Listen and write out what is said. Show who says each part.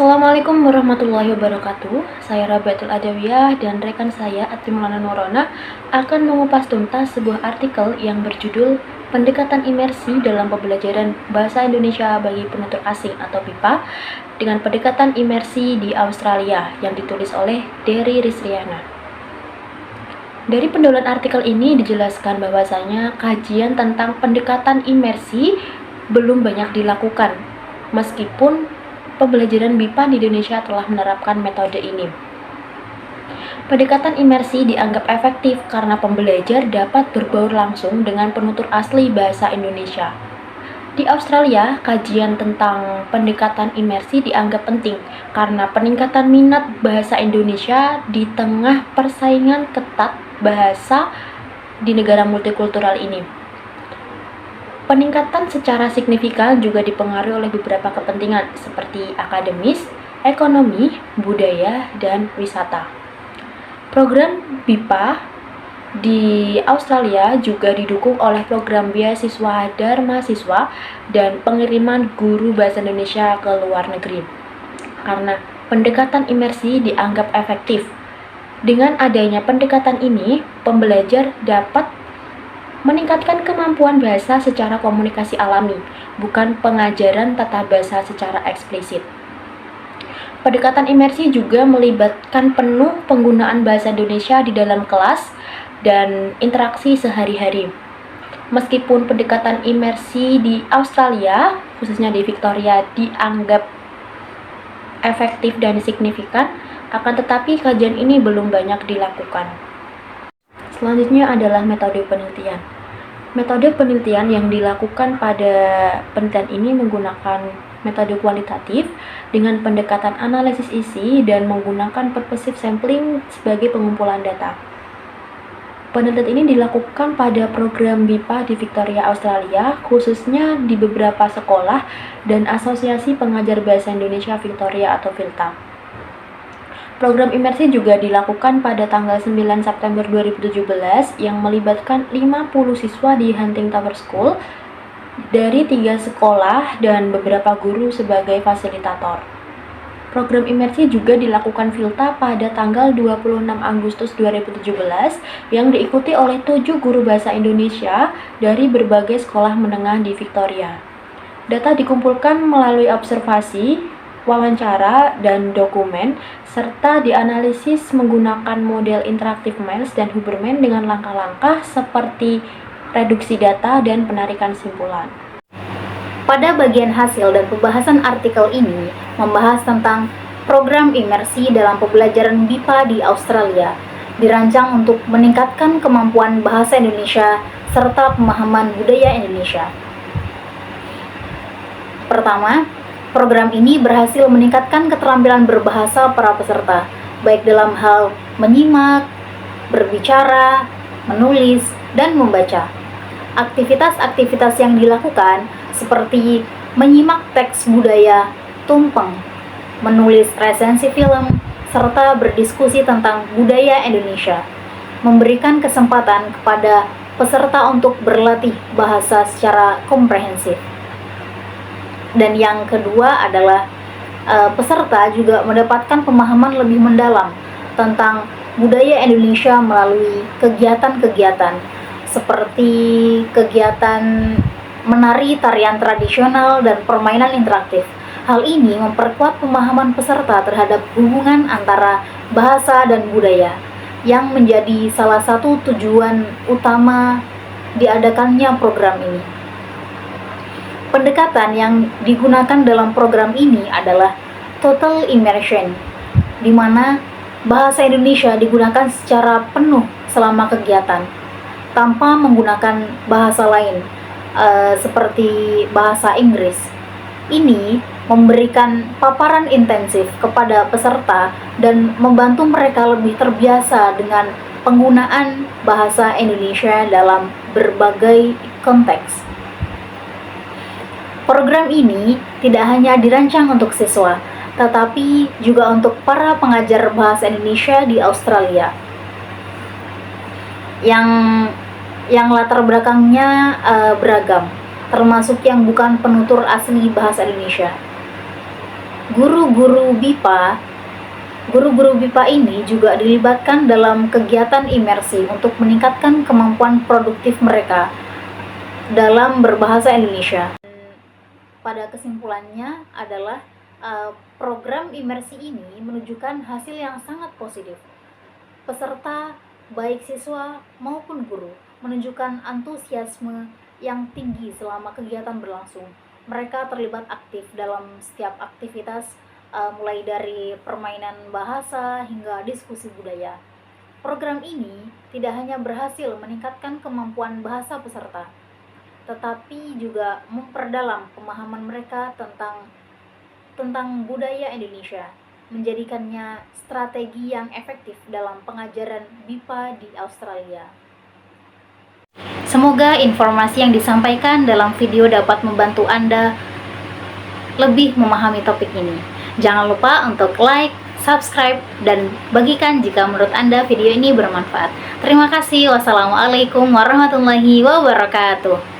Speaker 1: Assalamualaikum warahmatullahi wabarakatuh. Saya Rabatul Adawiyah dan rekan saya Ati Maulana Nurona akan mengupas tuntas sebuah artikel yang berjudul Pendekatan Imersi dalam Pembelajaran Bahasa Indonesia bagi Penutur Asing atau BIPA dengan Pendekatan Imersi di Australia yang ditulis oleh Dery Rizriana. Dari pendahuluan artikel ini dijelaskan bahwasanya kajian tentang pendekatan imersi belum banyak dilakukan, meskipun pembelajaran BIPA di Indonesia telah menerapkan metode ini. Pendekatan imersi dianggap efektif karena pembelajar dapat berbaur langsung dengan penutur asli bahasa Indonesia. Di Australia, kajian tentang pendekatan imersi dianggap penting karena peningkatan minat bahasa Indonesia di tengah persaingan ketat bahasa di negara multikultural ini. Peningkatan secara signifikan juga dipengaruhi oleh beberapa kepentingan seperti akademis, ekonomi, budaya, dan wisata. Program BIPA di Australia juga didukung oleh program beasiswa Dharma Siswa dan pengiriman guru bahasa Indonesia ke luar negeri. Karena pendekatan imersi dianggap efektif. Dengan adanya pendekatan ini, pembelajar dapat meningkatkan kemampuan bahasa secara komunikasi alami, bukan pengajaran tata bahasa secara eksplisit. Pendekatan imersi juga melibatkan penuh penggunaan bahasa Indonesia di dalam kelas dan interaksi sehari-hari. Meskipun pendekatan imersi di Australia, khususnya di Victoria, dianggap efektif dan signifikan, akan tetapi kajian ini belum banyak dilakukan. Selanjutnya adalah metode penelitian. Metode penelitian yang dilakukan pada penelitian ini menggunakan metode kualitatif dengan pendekatan analisis isi dan menggunakan purposive sampling sebagai pengumpulan data. Penelitian ini dilakukan pada program BIPA di Victoria, Australia, khususnya di beberapa sekolah dan Asosiasi Pengajar Bahasa Indonesia Victoria atau VILTA. Program imersi juga dilakukan pada tanggal 9 September 2017 yang melibatkan 50 siswa di Hunting Tower School dari 3 sekolah dan beberapa guru sebagai fasilitator. Program imersi juga dilakukan VILTA pada tanggal 26 Agustus 2017 yang diikuti oleh 7 guru bahasa Indonesia dari berbagai sekolah menengah di Victoria. Data dikumpulkan melalui observasi, wawancara, dan dokumen, serta dianalisis menggunakan model interaktif Miles dan Huberman dengan langkah-langkah seperti reduksi data dan penarikan simpulan.
Speaker 2: Pada bagian hasil dan pembahasan artikel ini membahas tentang program imersi dalam pembelajaran BIPA di Australia, dirancang untuk meningkatkan kemampuan bahasa Indonesia serta pemahaman budaya Indonesia. Pertama, program ini berhasil meningkatkan keterampilan berbahasa para peserta, baik dalam hal menyimak, berbicara, menulis, dan membaca. Aktivitas-aktivitas yang dilakukan seperti menyimak teks budaya, tumpeng, menulis resensi film, serta berdiskusi tentang budaya Indonesia, memberikan kesempatan kepada peserta untuk berlatih bahasa secara komprehensif. Dan yang kedua adalah peserta juga mendapatkan pemahaman lebih mendalam tentang budaya Indonesia melalui kegiatan-kegiatan seperti kegiatan menari tarian tradisional dan permainan interaktif. Hal ini memperkuat pemahaman peserta terhadap hubungan antara bahasa dan budaya, yang menjadi salah satu tujuan utama diadakannya program ini. Pendekatan yang digunakan dalam program ini adalah total immersion, di mana bahasa Indonesia digunakan secara penuh selama kegiatan, tanpa menggunakan bahasa lain, seperti bahasa Inggris. Ini memberikan paparan intensif kepada peserta dan membantu mereka lebih terbiasa dengan penggunaan bahasa Indonesia dalam berbagai konteks. Program ini tidak hanya dirancang untuk siswa, tetapi juga untuk para pengajar bahasa Indonesia di Australia yang latar belakangnya beragam, termasuk yang bukan penutur asli bahasa Indonesia. Guru-guru BIPA Guru-guru BIPA ini juga dilibatkan dalam kegiatan imersi untuk meningkatkan kemampuan produktif mereka dalam berbahasa Indonesia. Pada kesimpulannya adalah program imersi ini menunjukkan hasil yang sangat positif. Peserta, baik siswa maupun guru, menunjukkan antusiasme yang tinggi selama kegiatan berlangsung. Mereka terlibat aktif dalam setiap aktivitas, mulai dari permainan bahasa hingga diskusi budaya. Program ini tidak hanya berhasil meningkatkan kemampuan bahasa peserta, tetapi juga memperdalam pemahaman mereka tentang budaya Indonesia, menjadikannya strategi yang efektif dalam pengajaran BIPA di Australia. Semoga informasi yang disampaikan dalam video dapat membantu Anda lebih memahami topik ini. Jangan lupa untuk like, subscribe, dan bagikan jika menurut Anda video ini bermanfaat. Terima kasih. Wassalamualaikum warahmatullahi wabarakatuh.